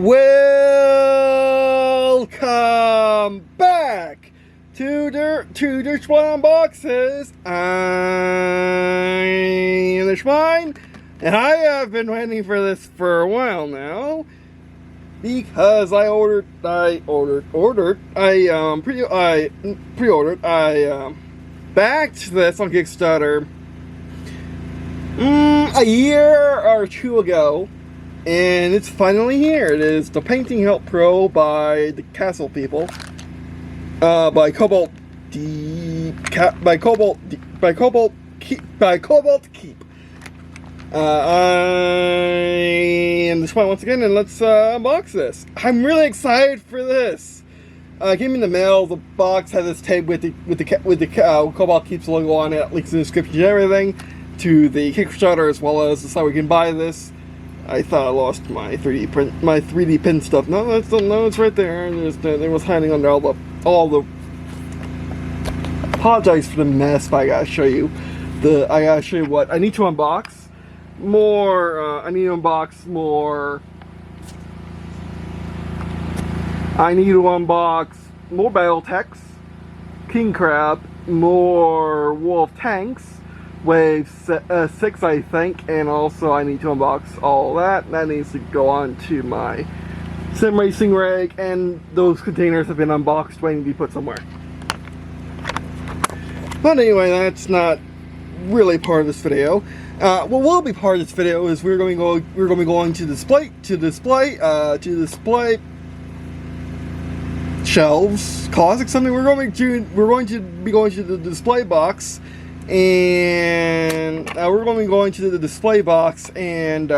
Welcome back to Der999 Unboxes. I'm the Schwein, and I have been waiting for this for a while now because I backed this on Kickstater a year or two ago. And it's finally here. It is the Painting Hilt Pro by the Castle people, by Cobalt Keep. I am the Schwein once again, and let's unbox this. I'm really excited for this. Came in the mail. The box had this tape with the Cobalt Keep's logo on it, links in the description and everything, to the Kickstarter as well as the site we can buy this. I thought I lost my 3D pin stuff. No, it's right there. It was hiding under all the. Apologize for the mess, but I gotta show you what I need to unbox. I need to unbox more Battletechs, King Crab, more Wolf Tanks. Wave 6, I think, and also I need to unbox all that. That needs to go on to my sim racing rig, and those containers have been unboxed, waiting to be put somewhere. But anyway, that's not really part of this video. What will be part of this video is we're going to be going to display shelves, closet, something. We're going to be going to the display box. And we're going to be going to the display box and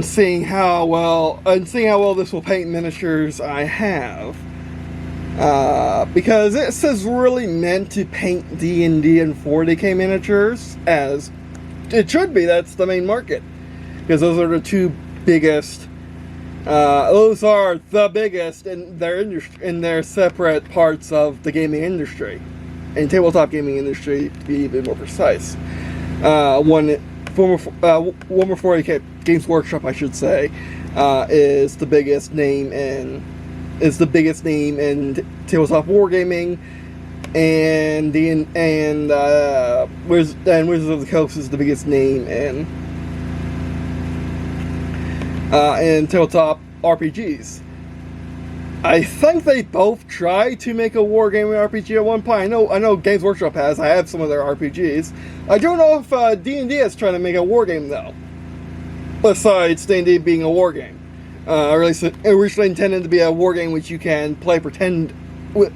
seeing how well this will paint miniatures I have, because it says really meant to paint D&D and 40K miniatures, as it should be. That's the main market, because those are the two biggest. Those are the biggest in their separate parts of the gaming industry, and tabletop gaming industry, to be even more precise. Former 40K Games Workshop, I should say, is the biggest name in tabletop wargaming, and Wizards of the Coast is the biggest name in tabletop RPGs. I think they both tried to make a wargaming RPG at one point. I know Games Workshop has. I have some of their RPGs. I don't know if D&D is trying to make a wargame though. Besides D&D being a wargame, originally intended to be a wargame which you can play pretend,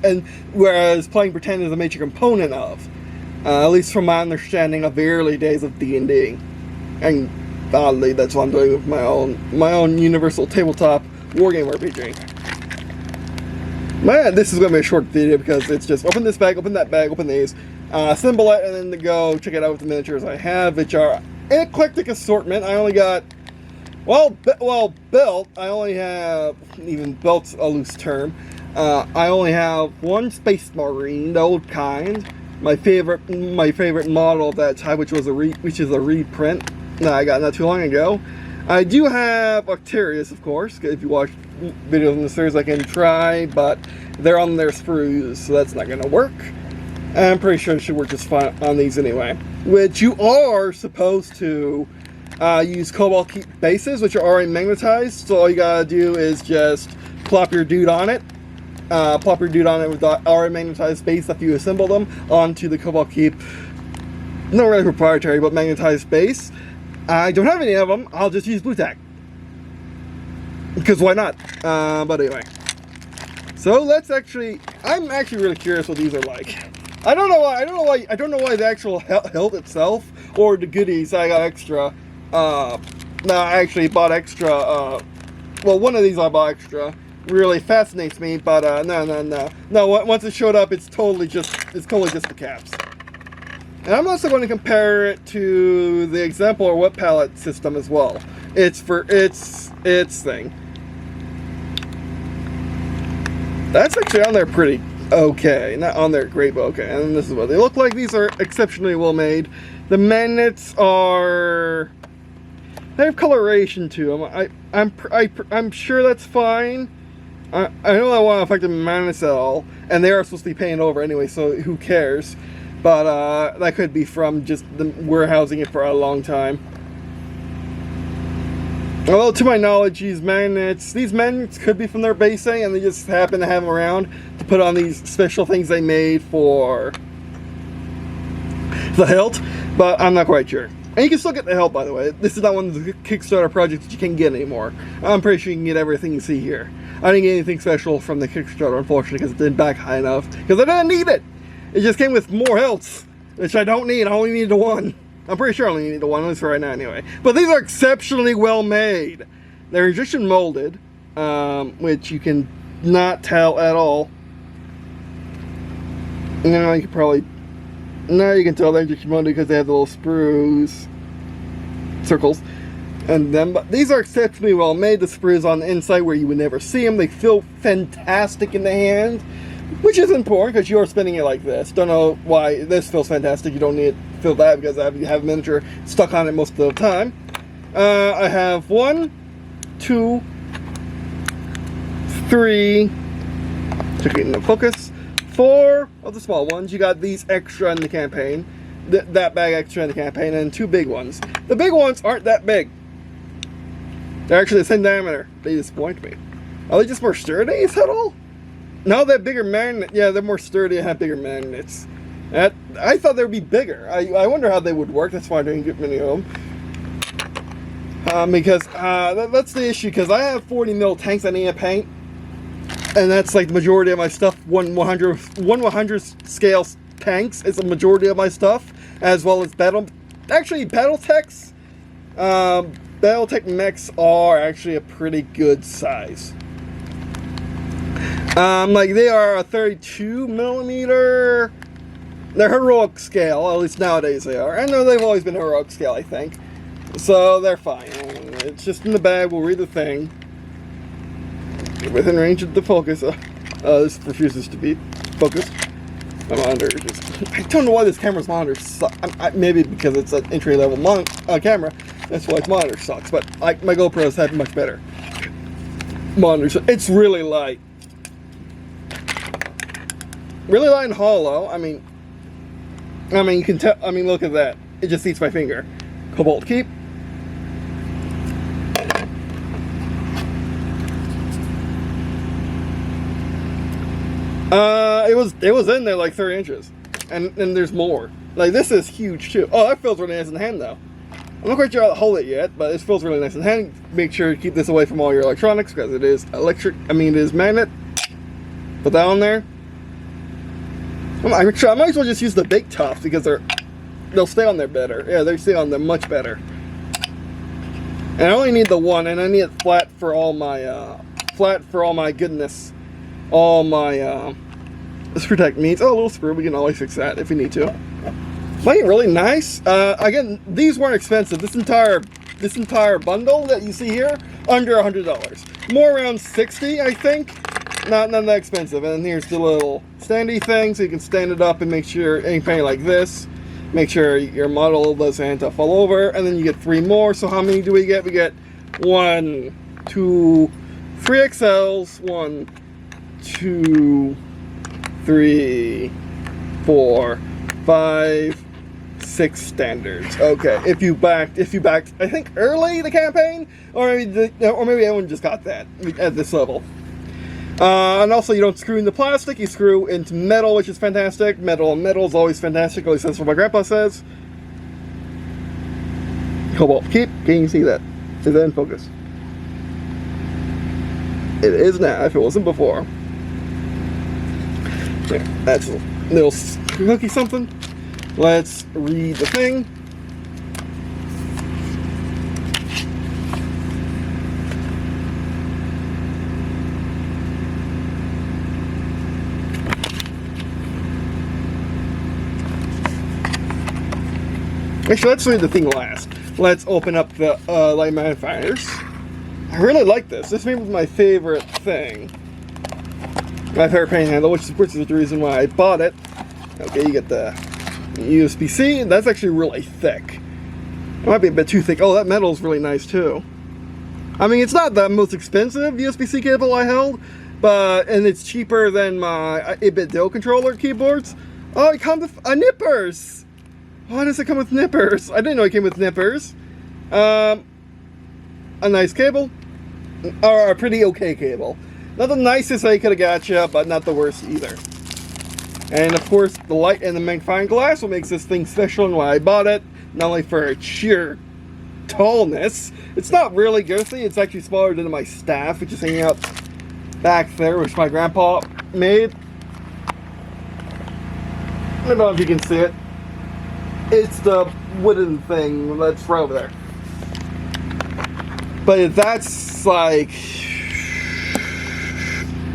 and whereas playing pretend is a major component of, at least from my understanding of the early days of D&D, and oddly, that's what I'm doing with my own universal tabletop wargame RPG. Man, this is going to be a short video because it's just open this bag, open that bag, open these, assemble it, and then to go check it out with the miniatures I have, which are an eclectic assortment. I only got, built. I only have, even belt's a loose term. I only have one Space Marine, the old kind. My favorite model of that type, which is a reprint. No, I got not too long ago. I do have Octarius, of course. If you watch videos in the series, I can try, but they're on their sprues, so that's not going to work. I'm pretty sure it should work just fine on these anyway. Which you are supposed to use Cobalt Keep bases, which are already magnetized. So all you gotta do is just plop your dude on it. With the already magnetized base after you assemble them onto the Cobalt Keep. Not really proprietary, but magnetized base. I don't have any of them. I'll just use blue tack, because why not? But anyway, so I'm actually really curious what these are like. I don't know why the actual hilt itself or the goodies I got extra. No, I actually bought extra. Well, one of these I bought extra. Really fascinates me, but no. Once it showed up, it's totally just the caps. And I'm also going to compare it to the exemplar wet palette system as well. It's for its thing. That's actually on there pretty okay. Not on there great, but okay. And this is what they look like. These are exceptionally well made. The magnets are they have coloration to them. I'm sure that's fine. I know that won't affect the magnets at all, and they are supposed to be painted over anyway, so who cares? But that could be from just them warehousing it for a long time. Well, to my knowledge, these magnets could be from their basing, and they just happen to have them around to put on these special things they made for the hilt, but I'm not quite sure. And you can still get the hilt, by the way. This is not one of the Kickstarter projects that you can get anymore. I'm pretty sure you can get everything you see here. I didn't get anything special from the Kickstarter, unfortunately, because it didn't back high enough, because I didn't need it. It just came with more hilts, which I don't need. I only need the one. I'm pretty sure I only need the one, at least for right now anyway. But these are exceptionally well made. They're injection molded, which you can not tell at all. Now you can probably, now you can tell they're injection molded because they have the little sprues, circles, and then. But these are exceptionally well made. The sprues on the inside where you would never see them. They feel fantastic in the hand, which is important because you're spinning it like this. Don't know why this feels fantastic. You don't need to feel that because you have a miniature stuck on it most of the time. I have 1, 2, 3, check it in the focus, 4 of the small ones. You got these extra in the campaign, that bag extra in the campaign, and 2 big ones. The big ones aren't that big. They're actually the same diameter. They disappoint me. Are they just more sturdy? Is that all? No, they're bigger magnet. Yeah, they're more sturdy and have bigger magnets. I thought they would be bigger. I wonder how they would work. That's why I didn't get many of them. Because that's the issue. Because I have 40mm tanks I need to paint, and that's like the majority of my stuff. 1/100 scale tanks is the majority of my stuff, as well as BattleTechs. BattleTech mechs are actually a pretty good size. Like they are a 32mm. They're heroic scale, at least nowadays they are. I know they've always been heroic scale, I think. So they're fine. It's just in the bag. We'll read the thing. Within range of the focus. This refuses to be focused. My monitor just. I don't know why this camera's monitor sucks. Maybe because it's an entry level camera. That's why its monitor sucks. But my GoPros have much better monitors. It's really light. Really light and hollow. I mean, you can tell. I mean, look at that. It just eats my finger. Cobalt Keep. It was in there like 30 inches, and there's more. Like this is huge too. Oh, that feels really nice in the hand though. I'm not quite sure how to hold it yet, but it feels really nice in the hand. Make sure you keep this away from all your electronics because it is electric. I mean, it is magnet. Put that on there. I might as well just use the big tops because they'll stay on there better. Yeah, they stay on there much better. And I only need the one, and I need it flat for all my goodness, all my screw techniques. Oh, a little screw. We can always fix that if we need to. Might really nice. Again, these weren't expensive. This entire bundle that you see here, under $100. More around 60, I think. Not that expensive. And here's the little standy thing, so you can stand it up and make sure anything like this. Make sure your model doesn't fall over, and then you get 3 more. So how many do we get? We get 1, 2, 3 XLs, 1, 2, 3, 4, 5, 6 standards. Okay, if you backed, I think early the campaign, or maybe everyone just got that at this level. And also, you don't screw into plastic, you screw into metal, which is fantastic. Metal is always fantastic, at least that's what my grandpa says. Cobalt Keep, can you see that? Is that in focus? It is now, if it wasn't before. There, that's a little cookie something. Let's read the thing. Actually, let's read the thing last. Let's open up the light magnifiers. I really like this. This may be my favorite thing. My favorite paint handle, which is the reason why I bought it. Okay, you get the USB-C. That's actually really thick. It might be a bit too thick. Oh, that metal's really nice too. I mean, it's not the most expensive USB-C cable I held, and it's cheaper than my 8-bit DIL controller keyboards. Oh, it comes with nippers. Why does it come with nippers? I didn't know it came with nippers. A nice cable, or a pretty okay cable. Not the nicest I could have got you, but not the worst either. And of course, the light and the magnifying glass, what makes this thing special and why I bought it. Not only for its sheer tallness, it's not really girthy. It's actually smaller than my staff, which is hanging out back there, which my grandpa made. I don't know if you can see it. It's the wooden thing that's right over there. But that's like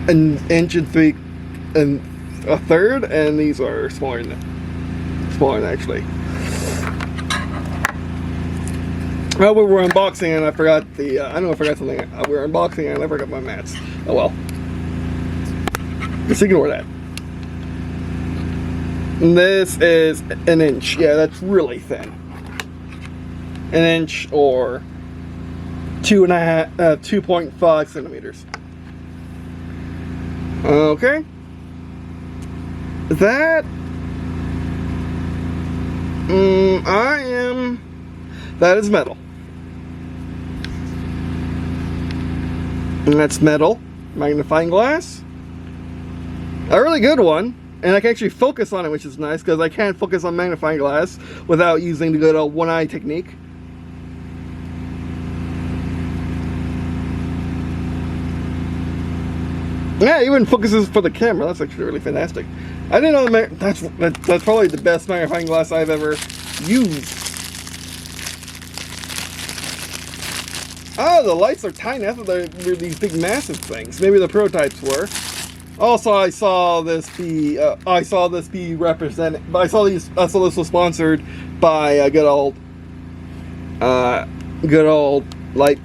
an inch and 3 1/3, and these are smaller than actually. Well, we were unboxing and I forgot I know I forgot something. We were unboxing and I forgot my mats. Oh well. Just ignore that. And this is an inch. Yeah, that's really thin. An inch or 2.5 centimeters. Okay. That is metal. And that's metal. Magnifying glass. A really good one. And I can actually focus on it, which is nice, because I can't focus on magnifying glass without using the good old one-eye technique. Yeah, it even focuses for the camera. That's actually really fantastic. I didn't know that's probably the best magnifying glass I've ever used. Oh, the lights are tiny. I thought they were these big, massive things. Maybe the prototypes were. Also, I saw this be represented. I saw this was sponsored by good old light.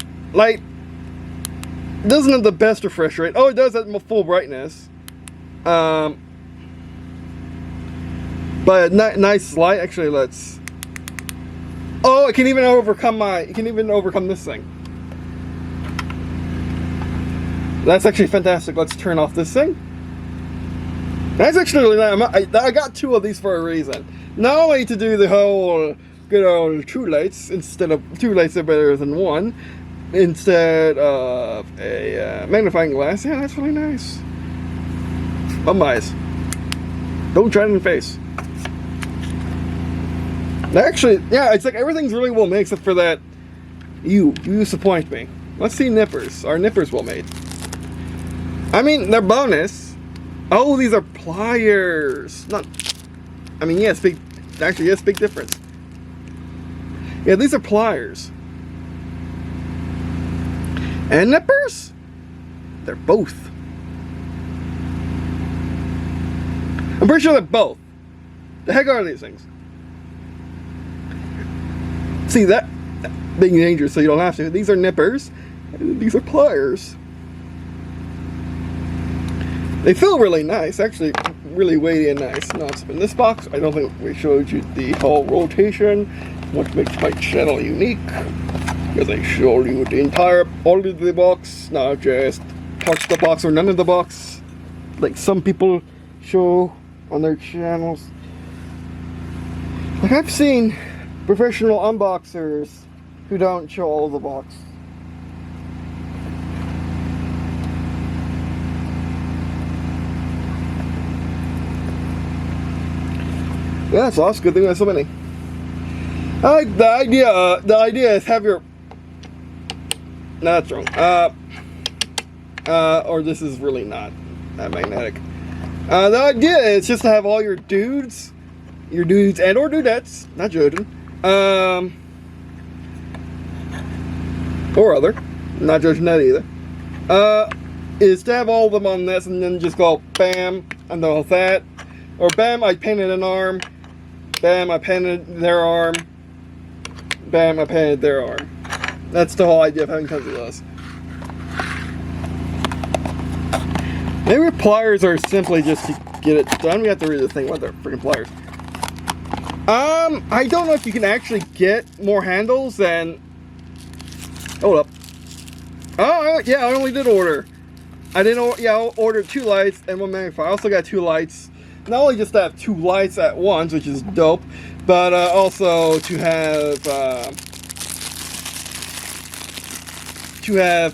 Doesn't have the best refresh rate. Oh, it does at full brightness. But nice light. Actually, let's. Oh, it can even overcome this thing. That's actually fantastic. Let's turn off this thing. That's actually really nice. I got 2 of these for a reason. Not only to do the whole good old 2 lights, instead of 2 lights are better than 1, instead of a magnifying glass. Yeah, that's really nice. Bum eyes. Don't try it in the face. Actually, yeah, it's like everything's really well made except for that. You disappoint me. Let's see nippers. Are nippers well made? I mean, they're bonus. Oh, these are pliers. I mean, yes, big difference. Yeah, these are pliers. And nippers? They're both. I'm pretty sure they're both. The heck are these things? See, that being dangerous so you don't have to. These are nippers. And these are pliers. They feel really nice, actually really weighty and nice. Now let's spin this box. I don't think we showed you the whole rotation, what makes my channel unique. Because I showed you all of the box, not just parts of the box or none of the box, like some people show on their channels. Like I've seen professional unboxers who don't show all of the box. Yeah, that's awesome. Good thing there's so many. I like the idea. The idea is have your. No, that's wrong. Or this is really not that magnetic. The idea is just to have all your dudes and or dudettes, not judging, or other, not judging that either. Is to have all of them on this and then just go bam, I'm done with that, or bam, I painted an arm. Bam, I painted their arm. Bam, I painted their arm. That's the whole idea of having tons of those. Maybe pliers are simply just to get it done. We have to read the thing. What are freaking pliers? I don't know if you can actually get more handles than... Hold up. Oh, yeah, I only did order. I didn't, yeah, I ordered 2 lights and 1 magnifier. I also got 2 lights. Not only just to have 2 lights at once, which is dope, but also to have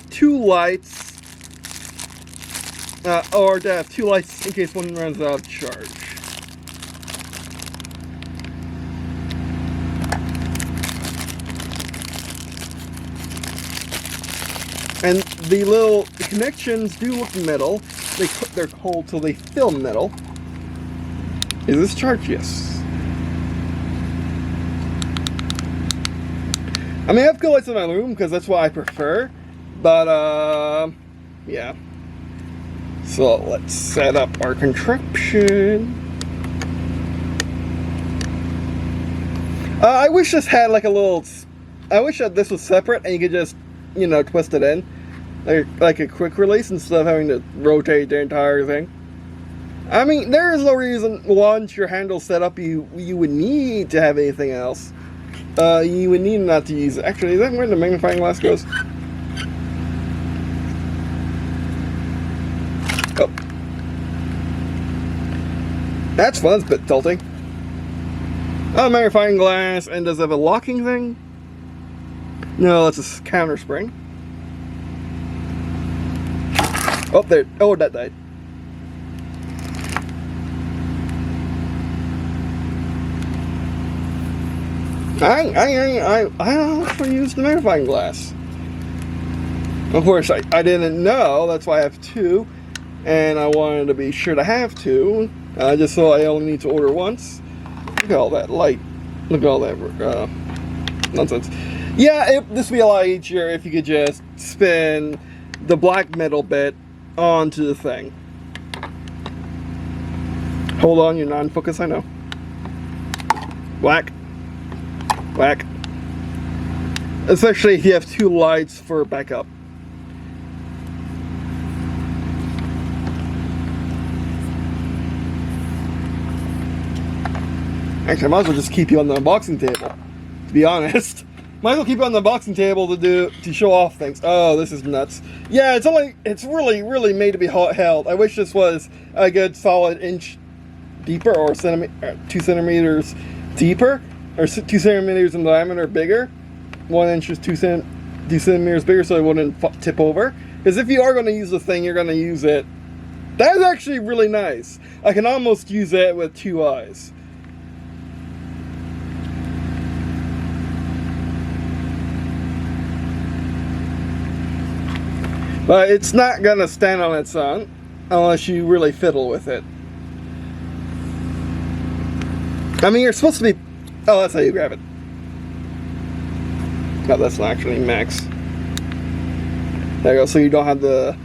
2 lights, or to have 2 lights in case one runs out of charge. And the connections do look metal. They're cold till they feel metal. Is this charged? Yes. I mean, I have good lights in my room because that's what I prefer. But, yeah. So let's set up our contraption. I wish this had like a little... I wish that this was separate and you could just, you know, twist it in. Like a quick release instead of having to rotate the entire thing. I mean, there is no reason once your handle's set up you would need to have anything else. You would need not to use it. Actually, is that where the magnifying glass goes? Oh. That's fun, it's a bit tilting. Oh, magnifying glass, and does it have a locking thing? No, it's a counter spring. Oh, there. Oh, that died. I don't use the magnifying glass. Of course, I didn't know. That's why I have 2, and I wanted to be sure to have 2, just so I only need to order once. Look at all that light. Look at all that nonsense. Yeah, this would be a lot easier if you could just spin the black metal bit onto the thing. Hold on, you're non-focus, I know. Black. Black. Especially if you have 2 lights for backup. Actually, I might as well just keep you on the unboxing table, to be honest. Might as well keep you on the unboxing table to show off things. Oh, this is nuts. Yeah, it's really made to be held. I wish this was a good solid inch deeper, or 2 centimeters deeper, or 2 centimeters in diameter bigger. 1 inch is 2 centimeters bigger, so it wouldn't tip over. Because if you are going to use the thing, you're going to use it. That is actually really nice. I can almost use it with 2 eyes. But it's not going to stand on its own unless you really fiddle with it. I mean, you're supposed to be... Oh, that's how you grab it. No, that's not actually max. There you go, so you don't have the...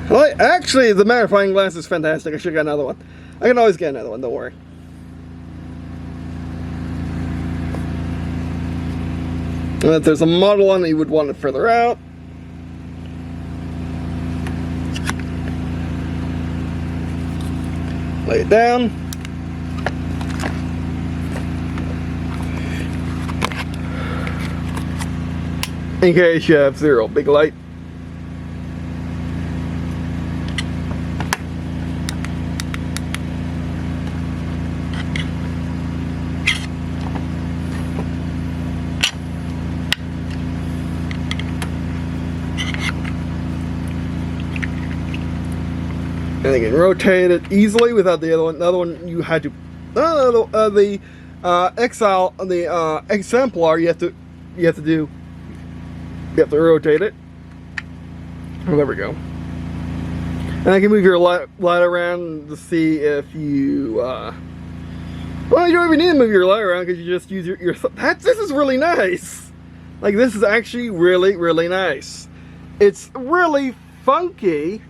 Well, actually, the magnifying glass is fantastic. I should have got another one. I can always get another one, don't worry. And if there's a model one that you would want it further out, lay it down. In case you have 0 big light. And you can rotate it easily without the other one. The other one you had to, the exemplar you have to rotate it. Oh, there we go. And I can move your light around to see if you. Well, you don't even need to move your light around because you just use your. This is really nice. Like, this is actually really nice. It's really funky.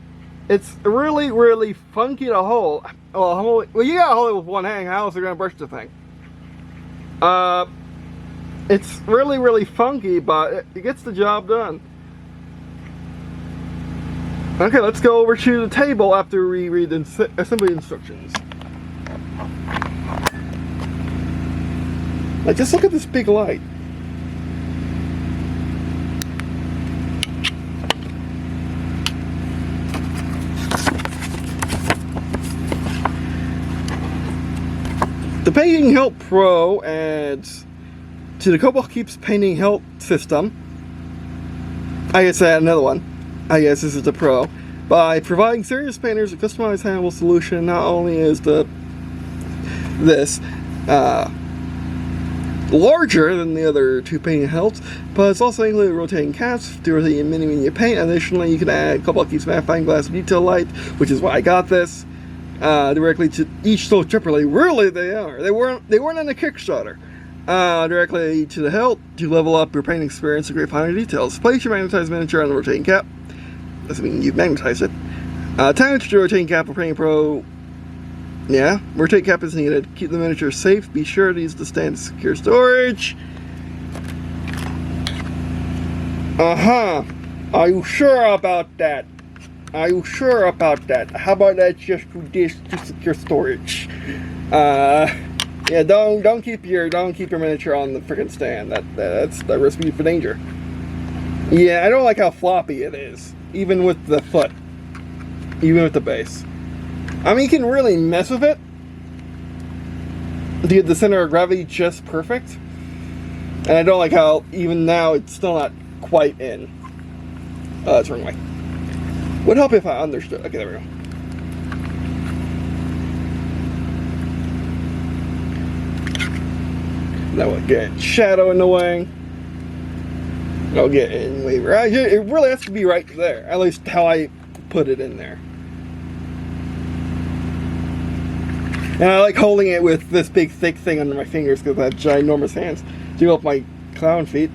It's really funky to hold. Well, you gotta hold it with one hand. How else are you gonna brush the thing? It's really funky, but it gets the job done. Okay, let's go over to the table after we read the assembly instructions. Like, just look at this big light. The Painting Hilt Pro adds to the Cobalt Keep Painting Hilt system. I guess I had another one. I guess this is the Pro. By providing serious painters a customized handle solution, not only is this larger than the other two painting hilts, but it's also included rotating caps to rotate mini when you paint. Additionally, you can add Cobalt Keep's Magnifying Glass detail light, which is why I got this, directly to each soul separately. Really, they are. They weren't in the Kickstater. Directly to the hilt to level up your painting experience and create finer details. Place your magnetized miniature on the rotating cap. Doesn't mean you magnetize it. Attach the rotating cap for Painting Pro. Yeah, rotate cap is needed. Keep the miniature safe. Be sure to use the stand to secure storage. Are you sure about that? Are you sure about that? How about that just do this to secure storage? Yeah, don't keep your miniature on the freaking stand. That's the recipe for danger. Yeah, I don't like how floppy it is, even with the foot, even with the base. I mean, you can really mess with it to get the center of gravity just perfect. And I don't like how even now it's still not quite in. That's the wrong way. Would help if I understood. Okay, there we go. That would get shadow in the way. I'll get in waiver. It really has to be right there. At least how I put it in there. And I like holding it with this big thick thing under my fingers because I have ginormous hands. Do up my clown feet.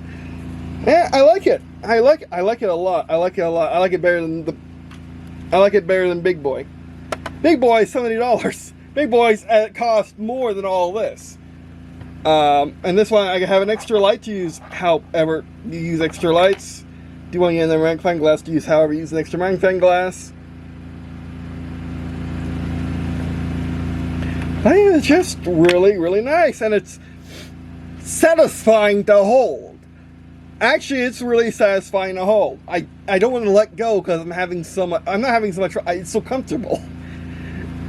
Yeah, I like it. I like it a lot. I like it a lot. I like it better than Big Boy. Big Boy is $70. Big Boys cost more than all this. And this one I have an extra light to use however you use extra lights. Do you want to get in the magnifying glass to use however you use an extra magnifying glass? I think it's just really, really nice, and it's satisfying to hold. Actually, it's really satisfying to hold. I don't want to let go because I'm not having so much. It's so comfortable.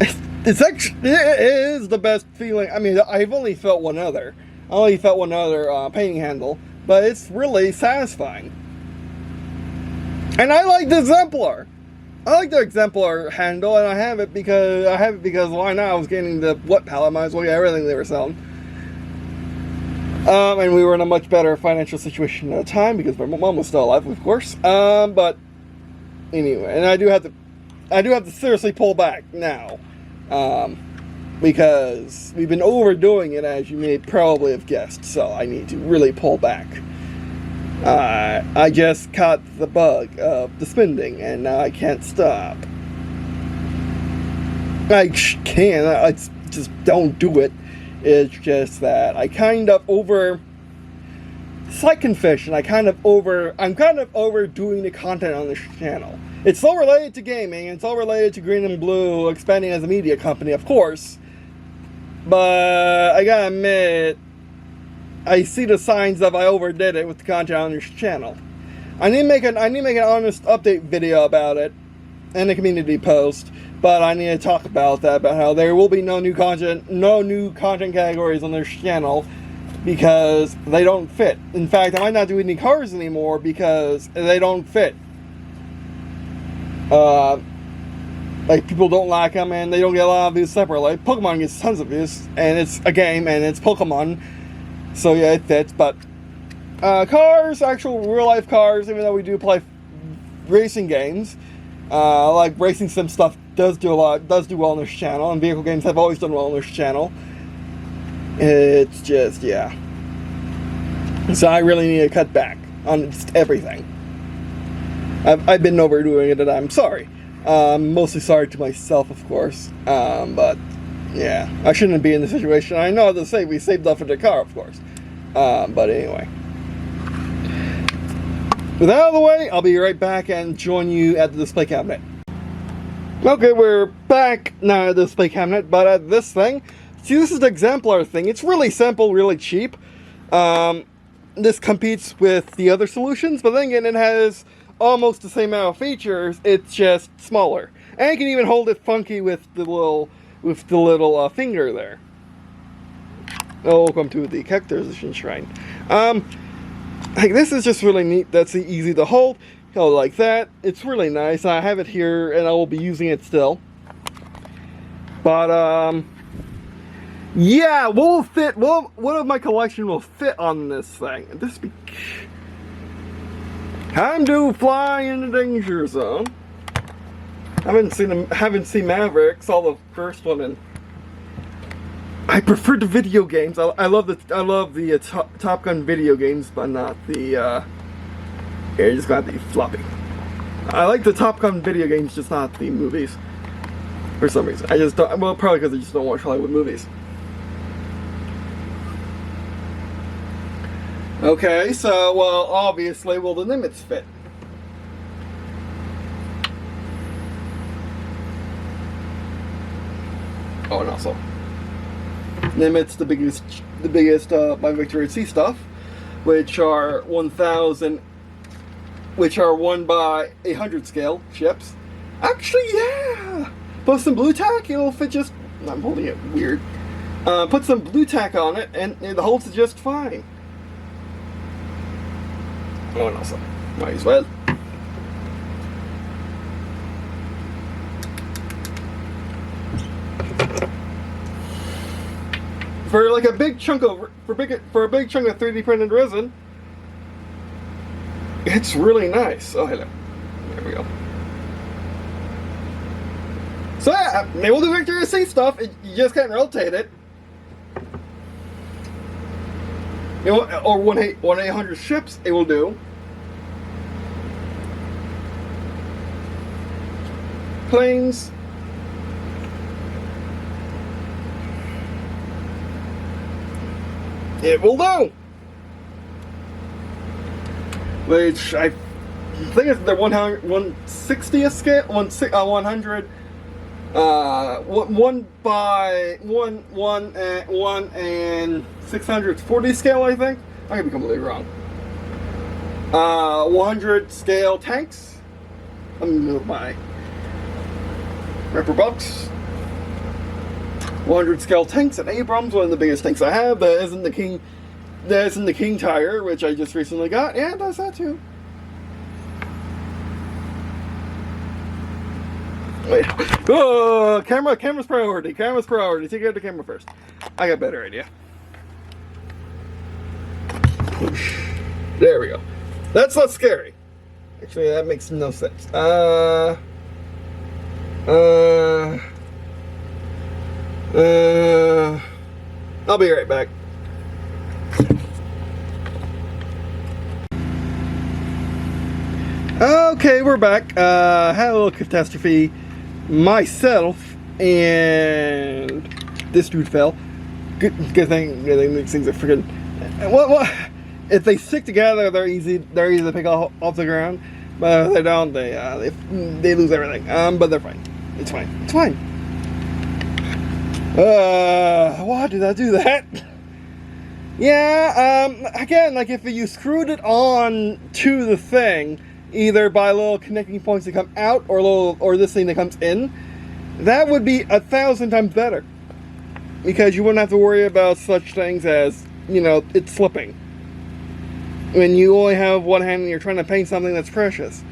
It is the best feeling. I mean, I've only felt one other. Painting handle, but it's really satisfying. And I like the exemplar. I like the exemplar handle, and I have it because why not? I was getting the wet palette. Might as well get everything they were selling. And we were in a much better financial situation at the time because my mom was still alive, of course. But anyway, and I do have to seriously pull back now, because we've been overdoing it, as you may probably have guessed. So I need to really pull back. I just caught the bug of the spending, and now I can't stop. I can't. I just don't do it. It's just that I kind of slight confession, I'm kind of overdoing the content on this channel. It's all related to gaming, it's all related to Green&Blue expanding as a media company, of course. But I gotta admit, I see the signs of I overdid it with the content on this channel. I need to make an honest update video about it and a community post, but I need to talk about that, about how there will be no new content categories on this channel because they don't fit. In fact, I might not do any cars anymore because they don't fit. Like, people don't like them and they don't get a lot of views separately. Pokemon gets tons of views, and it's a game and it's Pokemon. So yeah, it fits, but cars, actual real-life cars, even though we do play racing games, like racing sim stuff does do well on this channel, and vehicle games have always done well on this channel. It's just, yeah. So I really need to cut back on just everything. I've been overdoing it, and I'm sorry. Mostly sorry to myself, of course, but yeah, I shouldn't be in this situation. I know to say we saved up for the car, of course. But anyway. With that out of the way, I'll be right back and join you at the display cabinet. Okay, we're back now at the display cabinet, but at this thing, See, this is the exemplar thing. It's really simple, really cheap. This competes with the other solutions, but then again, it has almost the same amount of features. It's just smaller, and you can even hold it funky with the little finger there. Oh, welcome to the Kickstater shrine. Like, this is just really neat. That's easy to hold. Like that. It's really nice. I have it here, and I will be using it still. But yeah, what of my collection will fit on this thing? This be time to fly in the danger zone. Haven't seen Maverick. Saw the first one, and I prefer the video games. I love the Top Gun video games, but not the just got the floppy. I like the Top Gun video games, just not the movies. For some reason, I just don't. Well, probably because I just don't watch Hollywood movies. Okay, so, well, obviously, will the Nimitz fit? Oh, and also, Nimitz, the biggest by Victory at Sea stuff, which are 1,000, which are 1 by 800 scale ships. Actually, yeah! Put some blue tack, it'll fit just, I'm holding it weird. Put some blue tack on it, and it holds it just fine. Oh, and also, might as well. For like a big chunk of for a big chunk of 3D printed resin, it's really nice. Oh, hello. There we go. So yeah, they will do Victory at Sea stuff. You just can't rotate it. You know, or 1/800 ships, it will do. Planes. It will do. Which I think it's the 1/160th scale, 100. 1 by 1 and 640 scale, I think. I could be completely wrong. 100 scale tanks. Let me move my ripper box. 100 scale tanks and Abrams, one of the biggest tanks I have. That isn't the King. That isn't the King tire, which I just recently got. Yeah, it does that too. Wait. Oh, camera's priority. Camera's priority. Take care of the camera first. I got a better idea. There we go. That's not scary. Actually, that makes no sense. I'll be right back. Okay, we're back. Had a little catastrophe myself, and this dude fell. Good thing these things are freaking. What? If they stick together, they're easy to pick off the ground. But if they don't, they lose everything. But they're fine. It's fine. It's fine. Why did I do that? Yeah. Again, like if you screwed it on to the thing, either by little connecting points that come out or this thing that comes in, that would be 1,000 times better. Because you wouldn't have to worry about such things as, it slipping. When you only have one hand and you're trying to paint something that's precious.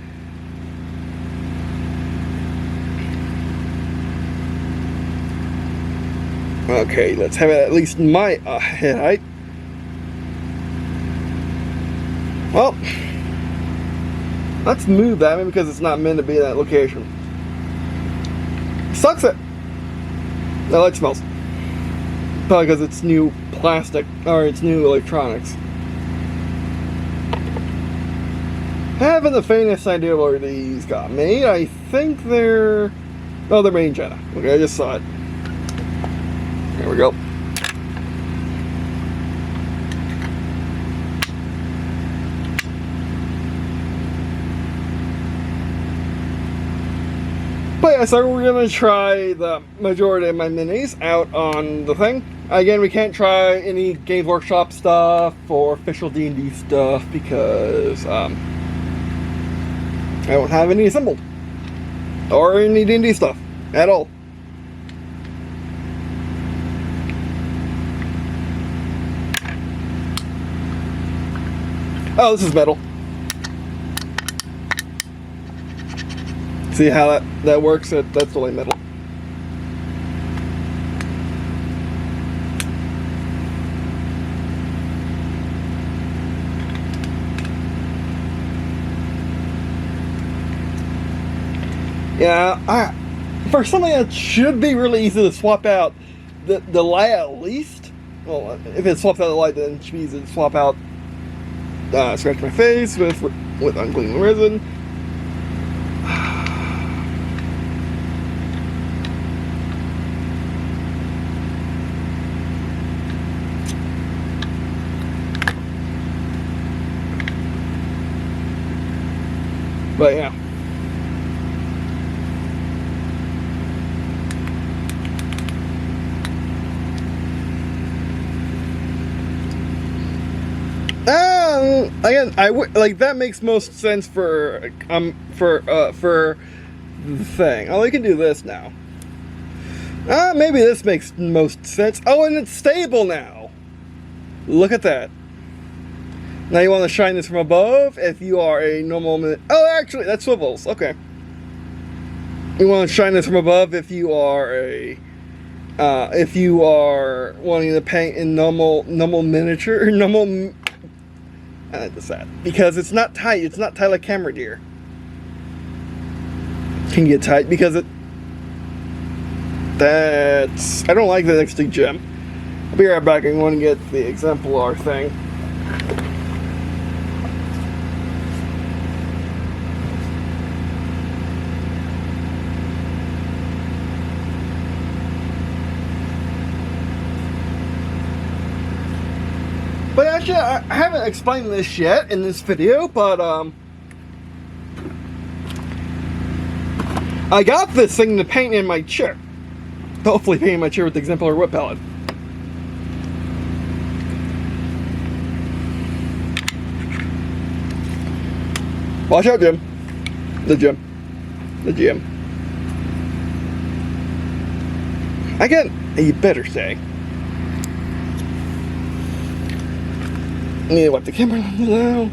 Okay, let's have it at least my head height. Well, let's move that maybe because it's not meant to be in that location. Sucks it. No, it smells. Probably because it's new plastic or it's new electronics. Haven't the faintest idea where these got made. I think they're made in China. Okay, I just saw it. There we go. But yeah, so we're gonna try the majority of my minis out on the thing. Again, we can't try any Games Workshop stuff or official D&D stuff because I don't have any assembled or any D&D stuff at all. Oh, this is metal. See how that works? That's only metal. Yeah, for something that should be really easy to swap out the light at least. Well, if it swaps out the light, then it should be easy to swap out. Scratch my face with unclean resin. But yeah. Again, like that makes most sense for the thing. Oh, we can do this now. Maybe this makes most sense. Oh, and it's stable now. Look at that. Now you want to shine this from above if you are a normal... Oh, actually, that swivels. Okay. You want to shine this from above if you are a... if you are wanting to paint in normal miniature... normal... I like this that. Because it's not tight. It's not tight like camera gear. Can get tight because it... That's... I don't like that extra gem. I'll be right back. I'm going to get the exemplar thing. But actually, I haven't explained this yet in this video, but I got this thing to paint in my chair. Hopefully paint my chair with the exemplar wood palette. Watch out, Jim. The Jim. Again, you better say. I need to wipe the camera now.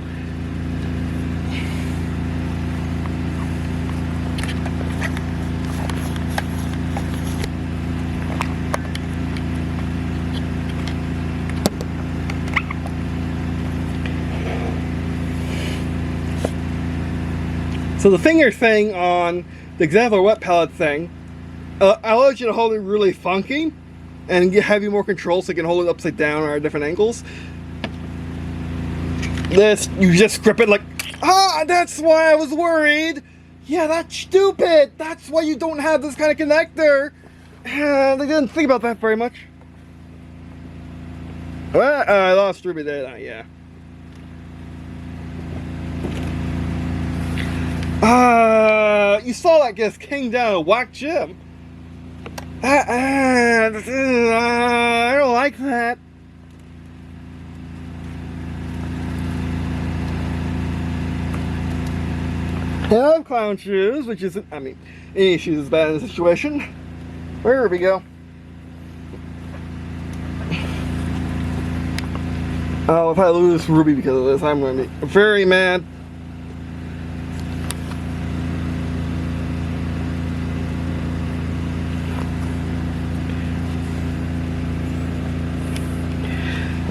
So the finger thing on the exemplar wet palette thing allows you to hold it really funky and have you more control so you can hold it upside down or at different angles. This, you just grip it like, that's why I was worried. Yeah, that's stupid. That's why you don't have this kind of connector. They didn't think about that very much. Well, I lost Ruby there, yeah. You saw that just came down and whacked Jim. I don't like that. I have clown shoes, which isn't, I mean, any shoes is bad in this situation. Where we go? Oh, if I lose Ruby because of this, I'm going to be very mad.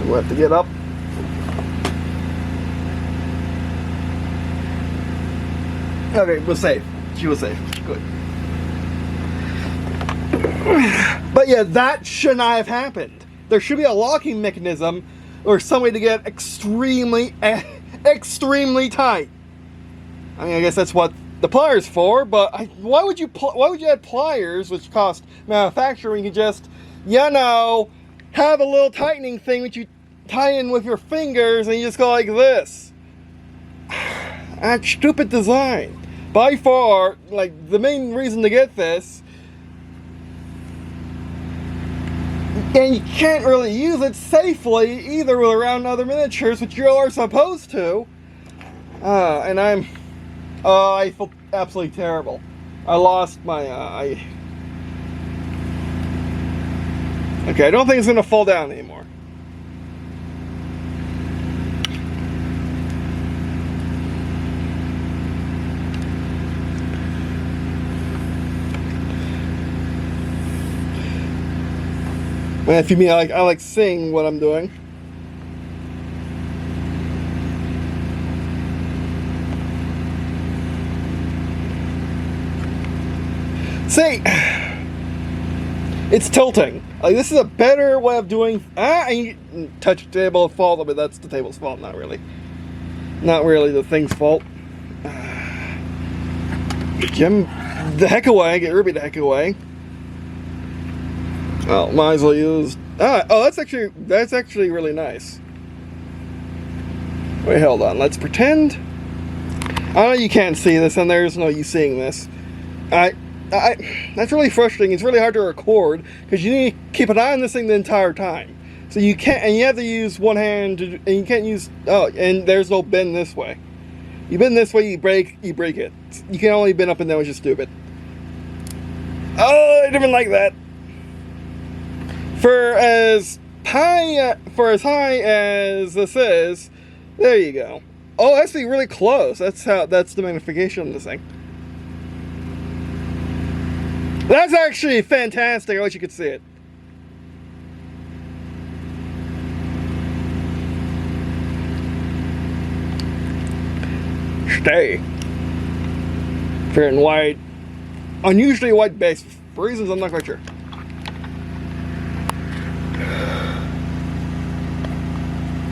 We'll have to get up. Okay, we're safe. She was safe. Good. But yeah, that should not have happened. There should be a locking mechanism or some way to get extremely tight. I mean, I guess that's what the pliers for. But why would you add pliers, which cost manufacturing? You can just, have a little tightening thing which you tie in with your fingers, and you just go like this. That's stupid design. by far, like, the main reason to get this, and you can't really use it safely either with around other miniatures, which you are supposed to. And I feel absolutely terrible. I lost my, okay, I don't think it's gonna fall down anymore. If you mean, I like seeing what I'm doing. See, it's tilting. Like, this is a better way of doing. And you touch the table, fault, but that's the table's fault, not really. Not really the thing's fault. Get Jim the heck away. Get Ruby the heck away. Well, might as well use. Oh, that's actually really nice. Wait, hold on. Let's pretend. I know you can't see this, and there's no you seeing this. That's really frustrating. It's really hard to record because you need to keep an eye on this thing the entire time. So you can't, and you have to use one hand, and you can't use. Oh, and there's no bend this way. You bend this way, you break it. You can only bend up and down, which is stupid. Oh, I didn't like that. For as high as this is, there you go. Oh, that's really close. That's the magnification of this thing. That's actually fantastic. I wish you could see it. Stay. Fair and white. Unusually white base. For reasons I'm not quite sure.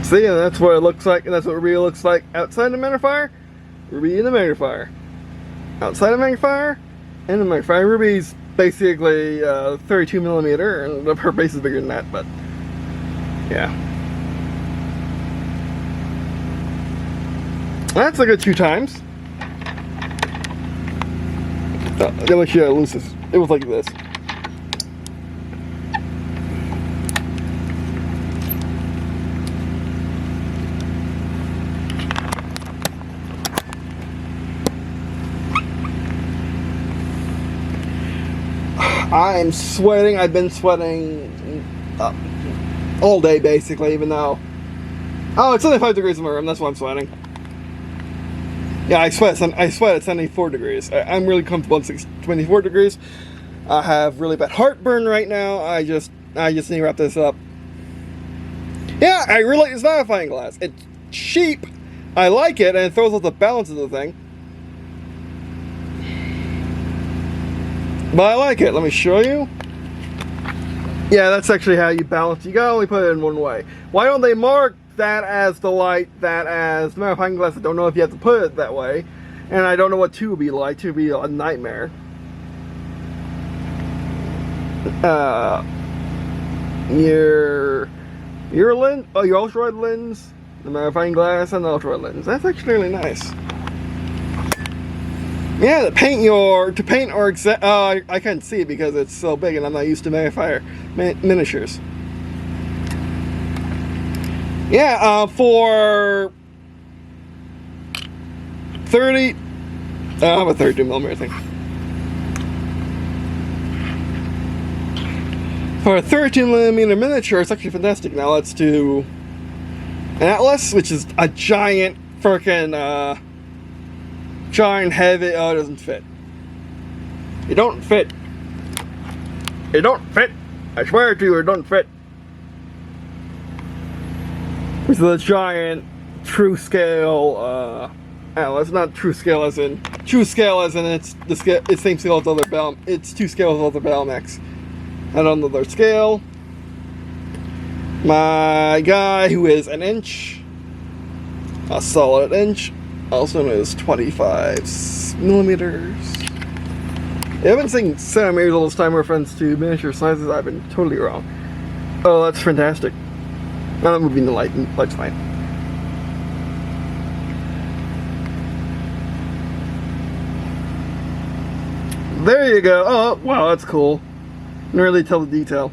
See, and that's what it looks like, and that's what Ruby looks like outside the magnifier. Ruby in the magnifier. Outside the magnifier, and the magnifier. Ruby's basically 32mm, and her base is bigger than that, but yeah. That's like a 2 times. Let me show you how loose this. It was like this. I'm sweating. I've been sweating all day, basically, even though... Oh, it's only 5 degrees in my room. That's why I'm sweating. Yeah, I sweat at 74 degrees. I'm really comfortable at 24 degrees. I have really bad heartburn right now. I just need to wrap this up. Yeah, I really like this magnifying glass. It's cheap. I like it, and it throws out the balance of the thing. But I like it. Let me show you. Yeah, that's actually how you balance. You gotta only put it in one way. Why don't they mark that as the light, that as the magnifying glass? I don't know if you have to put it that way. And I don't know what 2 would be like. 2 would be a nightmare. Your lens, your ultra-wide lens, the magnifying glass, and the ultra-wide lens. That's actually really nice. Yeah, to paint I can't see it because it's so big and I'm not used to magnifier miniatures. Yeah, for 30, I have a 32mm thing. For a 32mm miniature, it's actually fantastic. Now let's do an Atlas, which is a giant frickin' giant heavy. Oh, it doesn't fit. It don't fit. It don't fit. I swear to you, it don't fit. This is a giant true scale Atlas. Not true scale as in it's the scale. It's same scale as other Bell. It's 2 scales of other Bellmax. And on another scale, my guy who is an inch, a solid inch. Also known as 25mm. Yeah, I've been saying centimeters all this time in reference to miniature sizes. I've been totally wrong. Oh, that's fantastic. Now I'm moving the light. Light's fine. There you go. Oh, wow, that's cool. Can really tell the detail.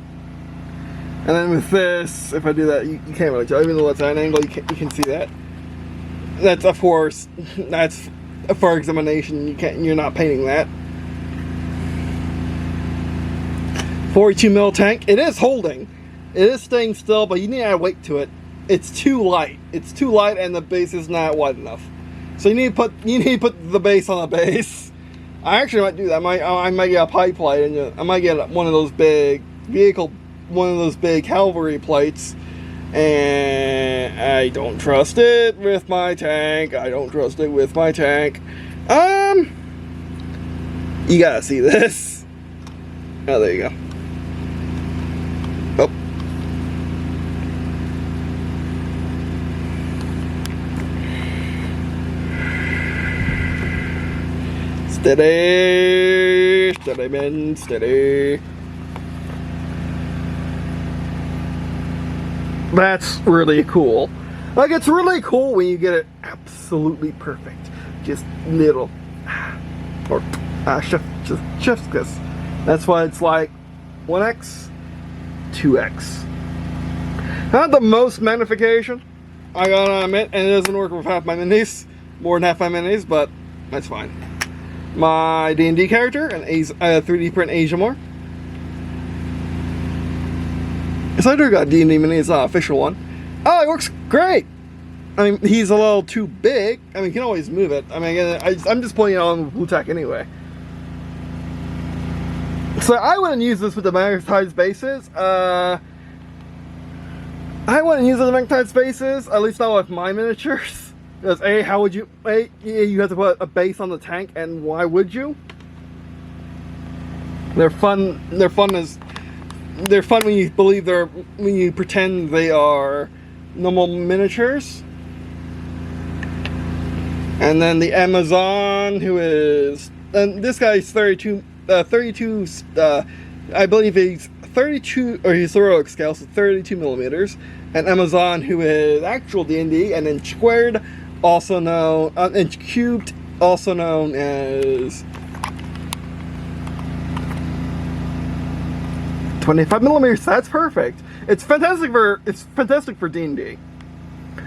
And then with this, if I do that, you can't really tell. Even though it's at an angle, you can see that. That's, of course, that's for examination. You're not painting that. 42 mil tank. It is holding. It is staying still, but you need to add weight to it. It's too light. It's too light, and the base is not wide enough. So you need to put the base on the base. I actually might do that. I might get a pipe plate, and I might get one of those big cavalry plates. And I don't trust it with my tank. I don't trust it with my tank. You gotta see this. Oh, there you go. Oh. Steady, steady, men, steady. That's really cool. Like, it's really cool when you get it absolutely perfect. Just little, or chef's kiss. That's why it's like 1x, 2x. Not the most magnification, I gotta admit, and it doesn't work with half my minis, more than half my minis, but that's fine. My D&D character, an 3D print Asiamore. So I do got D&D mini, it's not an official one. Oh, it works great! I mean, he's a little too big. I mean, you can always move it. I mean, I'm just putting it on Blue Tack anyway. So I wouldn't use this with the magnetized bases. I wouldn't use it with the magnetized bases, at least not with my miniatures. Because A, how would you... A, you have to put a base on the tank, and why would you? They're fun when you believe when you pretend they are normal miniatures. And then the Amazon, who is, and this guy's 32, I believe he's 32, or he's heroic scale, so 32 millimeters. And Amazon, who is actual D&D, and inch squared, also known, inch cubed, also known as 25 millimeters. That's perfect. It's fantastic for D&D.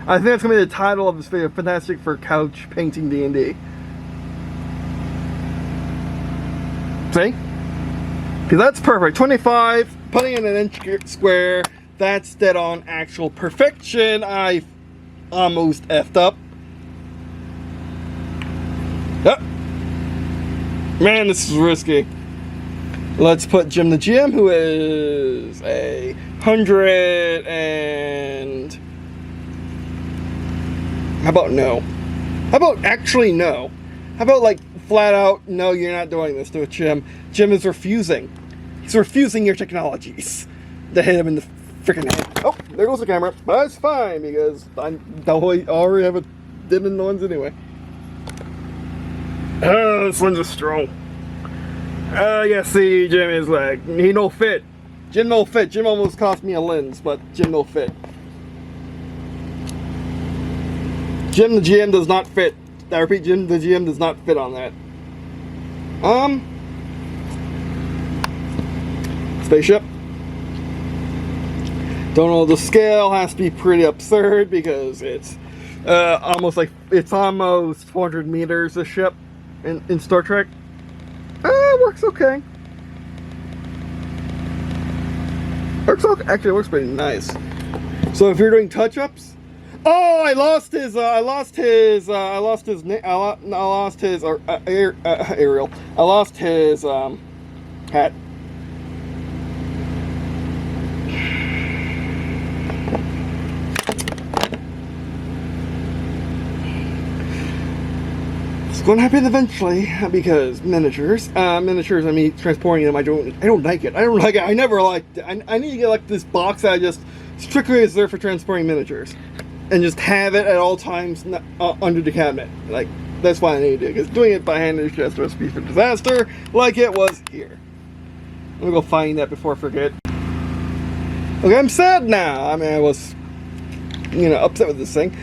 I think that's gonna be the title of this video. Fantastic for couch painting D&D. See? Because that's perfect. 25, putting in an inch square. That's dead on actual perfection. I almost effed up. Oh. Man, this is risky. Let's put Jim the GM, who is a 100 and... How about no? How about actually no? How about like flat out, no, you're not doing this to Jim. Jim is refusing. He's refusing your technologies. To hit him in the freaking head. Oh, there goes the camera. But it's fine because I already have a did in the lens anyway. Oh, this lens is strong. Yeah, see, Jim is like, he no fit. Jim no fit. Jim almost cost me a lens, but Jim no fit. Jim the GM does not fit. I repeat, Jim the GM does not fit on that. Spaceship. Don't know, the scale has to be pretty absurd because it's almost 400 meters, a ship in Star Trek. It works okay. Actually, it works pretty nice. So if you're doing touch-ups, oh, I lost his aerial. I lost his hat. It's going to happen eventually because miniatures. I mean, transporting them. I don't like it. I never liked it. I need to get like this box that I just strictly is there for transporting miniatures, and just have it at all times under the cabinet. Like, that's why I need to do it, because doing it by hand is just a recipe for disaster, like it was here. Let me go find that before I forget. Okay, I'm sad now. I mean, I was, upset with this thing.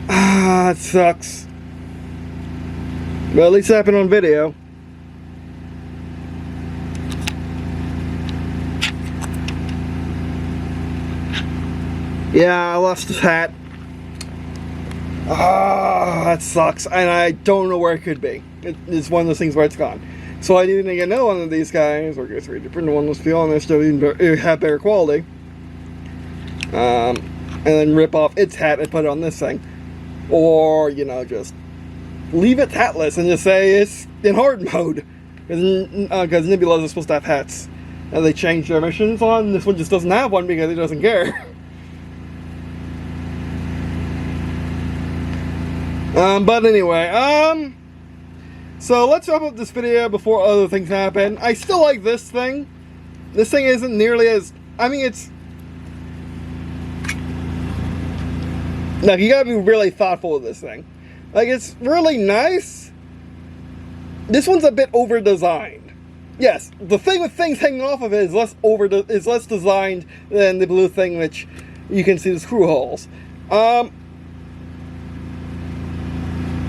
It sucks. But at least it happened on video. Yeah, I lost this hat. Ah, that sucks, and I don't know where it could be. It's one of those things where it's gone. So I need to get another one of these guys, or get 3D print one, let's be honest, to even have better quality. And then rip off its hat and put it on this thing. Or, you know, just leave it hatless and just say it's in hard mode. Because Nebulas are supposed to have hats. And they changed their missions on. This one just doesn't have one because it doesn't care. But anyway, so let's wrap up this video before other things happen. I still like this thing. This thing isn't nearly as, I mean, it's, now you gotta be really thoughtful with this thing. Like, it's really nice. This one's a bit over-designed. Yes, the thing with things hanging off of it is less designed than the blue thing, which you can see the screw holes.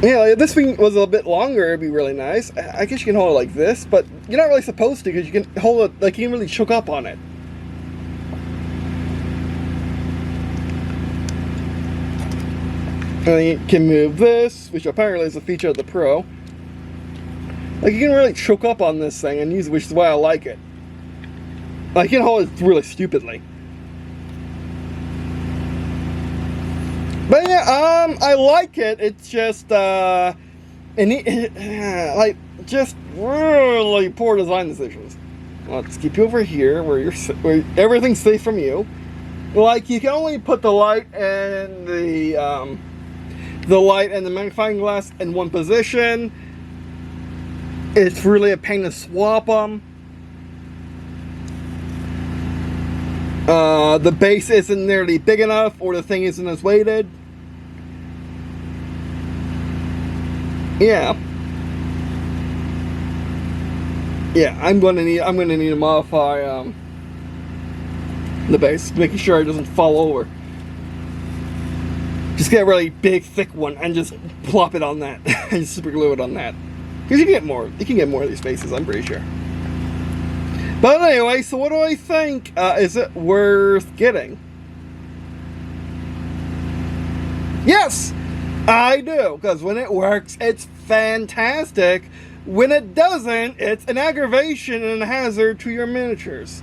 Yeah, if this thing was a bit longer, it'd be really nice. I guess you can hold it like this, but you're not really supposed to because you can hold it, like, you can really choke up on it. And you can move this, which apparently is a feature of the Pro. Like, you can really choke up on this thing and use it, which is why I like it. Like, you can hold it really stupidly. But yeah, I like it. It's just, like, just really poor design decisions. Let's keep you over here where everything's safe from you. Like, you can only put the light and the magnifying glass in one position. It's really a pain to swap them. The base isn't nearly big enough, or the thing isn't as weighted. Yeah. Yeah, I'm gonna need to modify the base, making sure it doesn't fall over. Just get a really big, thick one and just plop it on that, and super glue it on that. Because you can get more of these bases, I'm pretty sure. But anyway, so what do I think? Is it worth getting? Yes, I do. Because when it works, it's fantastic. When it doesn't, it's an aggravation and a hazard to your miniatures.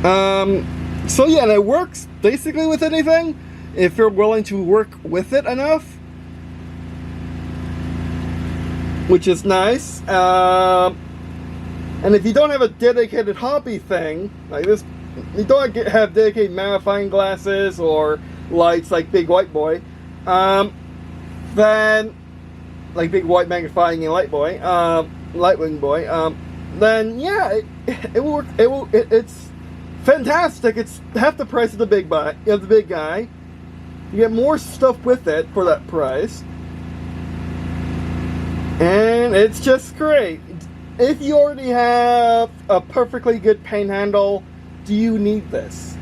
So yeah, and it works basically with anything, if you're willing to work with it enough. Which is nice. And if you don't have a dedicated hobby thing, like this, you don't have dedicated magnifying glasses or lights like Big White Boy, then, like Big White Magnifying and Lightwing Boy, then yeah, it will work. It's fantastic. It's half the price of the big guy. You get more stuff with it for that price, and it's just great. If you already have a perfectly good paint handle, do you need this?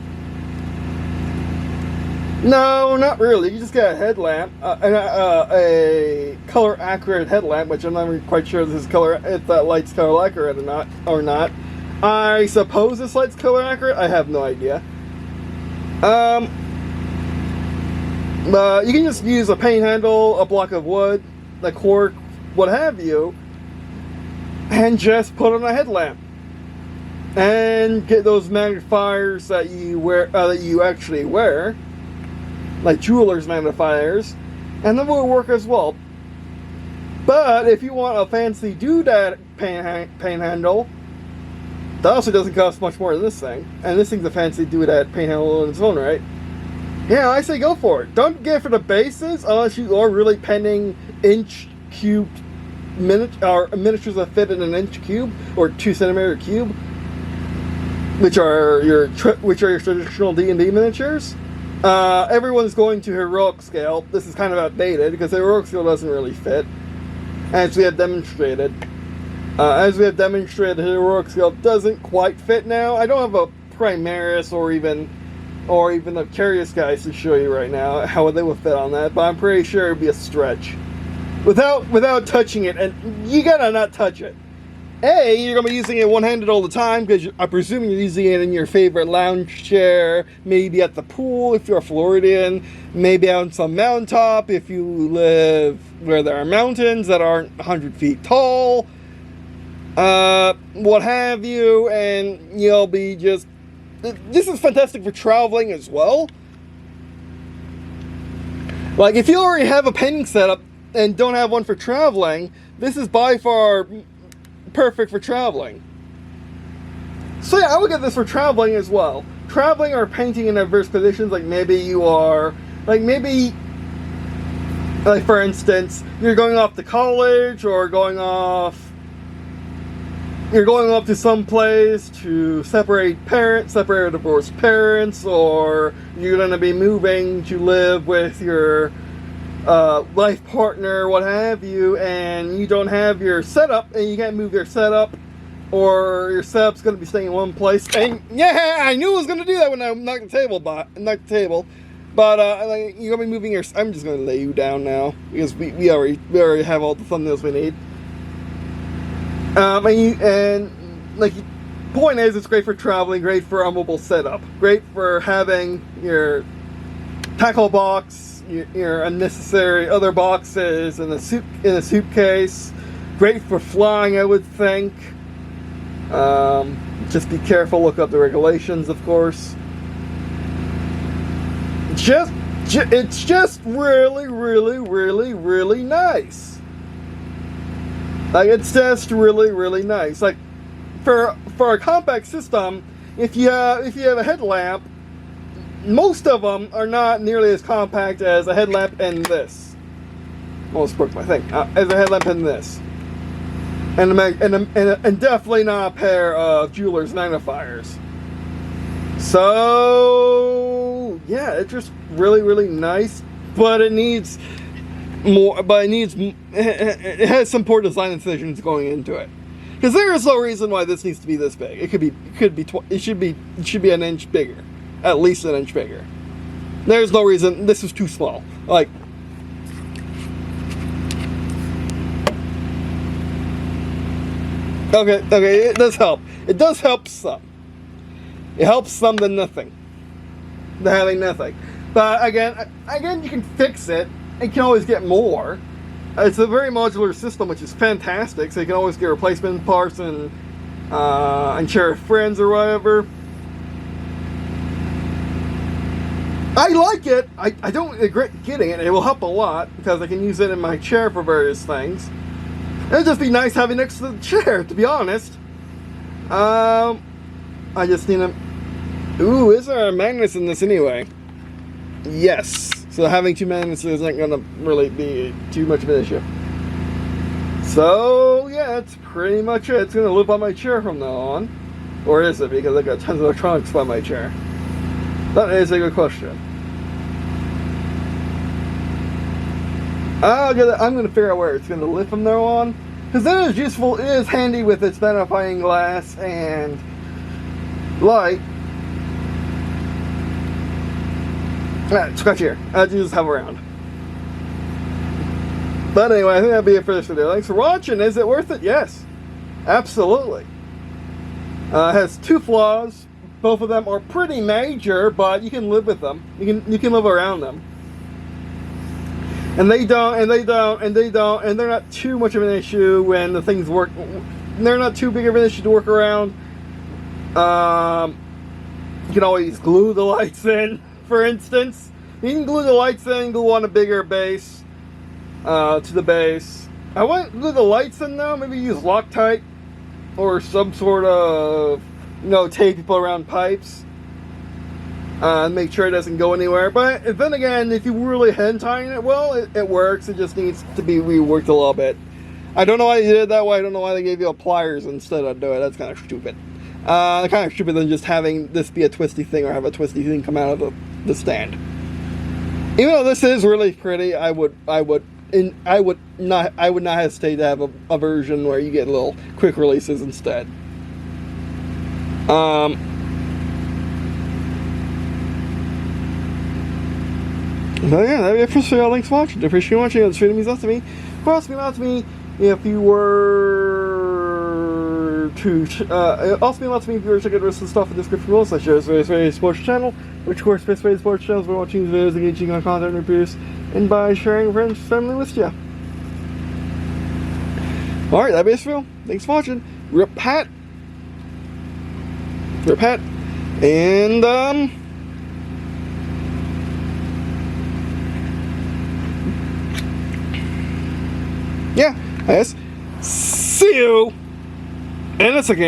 No, not really. You just get a headlamp, a color accurate headlamp, which I'm not really quite sure if that light's color accurate or not. I suppose this light's color accurate. I have no idea. But you can just use a paint handle, a block of wood, a cork, what have you, and just put on a headlamp and get those magnifiers that you actually wear, like jeweler's magnifiers, and then will work as well. But if you want a fancy doodad paint handle, that also doesn't cost much more than this thing, and this thing's a fancy doodad paint handle in its own right. Yeah, I say go for it. Don't get it for the bases unless you are really painting inch cubed miniatures that fit in an inch cube or 2 centimeter cube, which are your traditional D&D miniatures. Everyone's going to heroic scale. This is kind of outdated because the heroic scale doesn't really fit, as we have demonstrated. The heroic scale doesn't quite fit now. I don't have a Primaris or even a Curious guys to show you right now how they would fit on that, but I'm pretty sure it'd be a stretch. Without touching it, and you gotta not touch it. A, you're going to be using it one-handed all the time, because I'm presuming you're using it in your favorite lounge chair, maybe at the pool if you're a Floridian, maybe on some mountaintop if you live where there are mountains that aren't 100 feet tall, what have you, and you'll be just... This is fantastic for traveling as well. Like, if you already have a painting setup and don't have one for traveling, this is by far perfect for traveling. So yeah, I would get this for traveling as well. Traveling or painting in adverse conditions, like maybe you are, like for instance, you're going off to college, or you're going off to some place to separate divorced parents, or you're going to be moving to live with your life partner, what have you, and you don't have your setup, and you can't move your setup, or your setup's going to be staying in one place. And yeah, I knew I was going to do that when I knocked the table, but like, you're going to be moving your... I'm just going to lay you down now, because we already have all the thumbnails we need. Point is, it's great for traveling, great for a mobile setup, great for having your tackle box, your unnecessary other boxes in a suitcase. Great for flying, I would think. Just be careful, look up the regulations, of course. It's just really, really, really, really nice. Like, it's just really, really nice. Like, for a compact system, if you have a headlamp, most of them are not nearly as compact as a headlamp in this. Almost broke my thing. As a headlamp in this, and definitely not a pair of jeweler's magnifiers. So yeah, it's just really, really nice, but it needs more. It has some poor design decisions going into it. Because there is no reason why this needs to be this big. It should be an inch bigger, at least an inch bigger. There's no reason. This is too small. Like, okay, it does help. It does help some. It helps some than nothing. Than having nothing. But again, you can fix it. And you can always get more. It's a very modular system, which is fantastic. So you can always get replacement parts and share with friends or whatever. I like it. I don't regret getting it. It will help a lot because I can use it in my chair for various things. It'd just be nice having it next to the chair, to be honest. I just need a... Ooh, is there magnets in this anyway? Yes. So having two magnets isn't going to really be too much of an issue. So, yeah, that's pretty much it. It's going to live on my chair from now on. Or is it? Because I got tons of electronics by my chair. That is a good question. I'm going to figure out where it's going to live from now on. Because it is useful, it is handy with its magnifying glass and light. Alright, scratch here. I just have around. But anyway, I think that'll be it for this video. Thanks for watching. Is it worth it? Yes. Absolutely. It has two flaws. Both of them are pretty major, but you can live with them. You can live around them. And they're not too much of an issue when the things work. They're not too big of an issue to work around. You can always glue the lights in, for instance. You can glue the lights in, glue on a bigger base to the base. I wouldn't glue the lights in though. Maybe use Loctite or some sort of, tape people around pipes. Make sure it doesn't go anywhere. But then again, if you really hand tying it well, it works. It just needs to be reworked a little bit. I don't know why they did it that way. I don't know why they gave you pliers instead of doing it. That's kind of stupid. Kind of stupid than just having this be a twisty thing or have a twisty thing come out of the stand. Even though this is really pretty, I would not hesitate to have a version where you get little quick releases instead. But yeah, that'd be it for today. Thanks for watching. Appreciate you watching. It's really means lots to me. Of course, it means lots to me if you were to, it also means lots of me if you were to check out the rest of the stuff in the description below, such as various sports channel, which of course best way sports channels by watching videos, engaging on content reviews, and by sharing friends, family with you. Alright, that basically. Thanks for watching. Rip Pat. And yeah, I guess. See you in a second.